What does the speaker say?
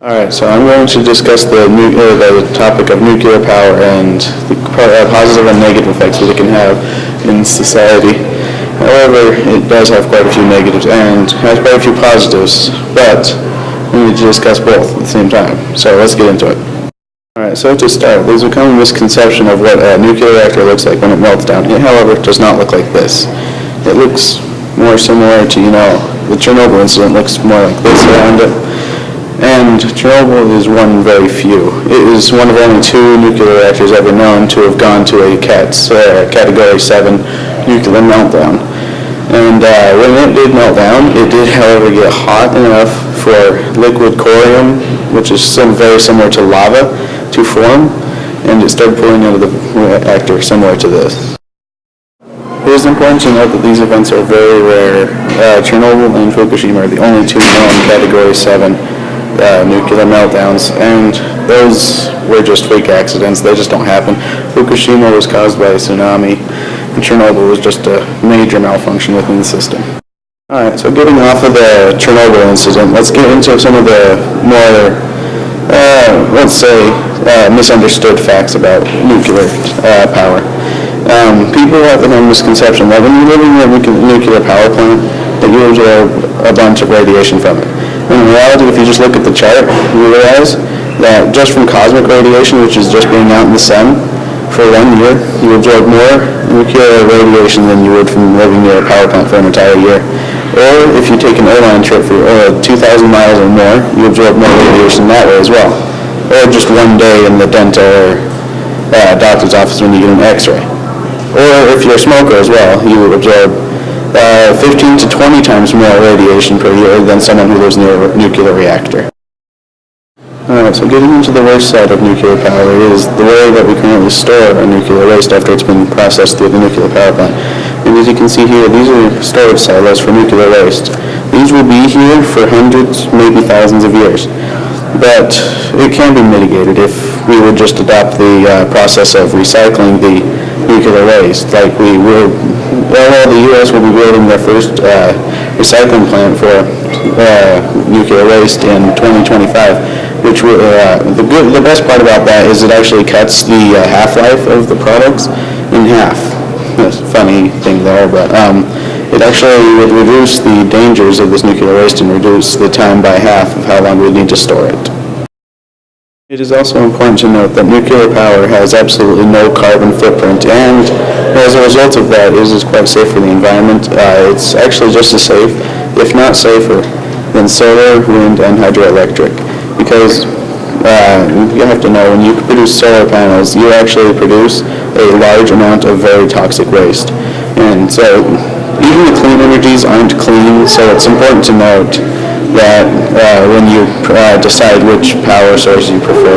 Alright, so I'm going to discuss the topic of nuclear power and the positive and negative effects that it can have in society. However, it does have quite a few negatives and has quite a few positives, but we need to discuss both at the same time. So let's get into it. Alright, so to start, there's a common misconception of what a nuclear reactor looks like when it melts down. It, however, does not look like this. It looks more similar to, the Chernobyl incident looks more like this around it. And Chernobyl is one of very few. It is one of only 2 nuclear reactors ever known to have gone to a Category 7 nuclear meltdown. And when it did melt down, it did, however, get hot enough for liquid corium, which is very similar to lava, to form, and it started pulling out of the reactor similar to this. It is important to note that these events are very rare. Chernobyl and Fukushima are the only 2 known Category 7 nuclear meltdowns, and those were just fake accidents. They just don't happen. Fukushima was caused by a tsunami, and Chernobyl was just a major malfunction within the system. Alright, so getting off of the Chernobyl incident, let's get into some of the more, misunderstood facts about nuclear power. People have a misconception that when you're living in a nuclear power plant, that you absorb a bunch of radiation from it. In reality, if you just look at the chart, you realize that just from cosmic radiation, which is just being out in the sun, for 1 year, you absorb more nuclear radiation than you would from living near a power plant for an entire year. Or if you take an airline trip for 2,000 miles or more, you absorb more radiation that way as well. Or just 1 day in the dental or doctor's office when you get an x-ray. Or if you're a smoker as well, you absorb 15 to 20 times more radiation per year than someone who lives near a nuclear reactor. Alright, so getting into the worst side of nuclear power is the way that we currently store our nuclear waste after it's been processed through the nuclear power plant. And as you can see here, these are storage silos for nuclear waste. These will be here for hundreds, maybe thousands of years. But it can be mitigated if we would just adopt the process of recycling the nuclear waste. Like the U.S. will be building their first recycling plant for nuclear waste in 2025, which will, the best part about that is it actually cuts the half-life of the products in half. That's a funny thing there, but it actually would reduce the dangers of this nuclear waste and reduce the time by half of how long we need to store it. It is also important to note that nuclear power has absolutely no carbon footprint, and as a result of that, it is quite safe for the environment. It's actually just as safe, if not safer, than solar, wind, and hydroelectric. Because you have to know, when you produce solar panels, you actually produce a large amount of very toxic waste. And so, even the clean energies aren't clean, so it's important to note that when you decide which power source you prefer.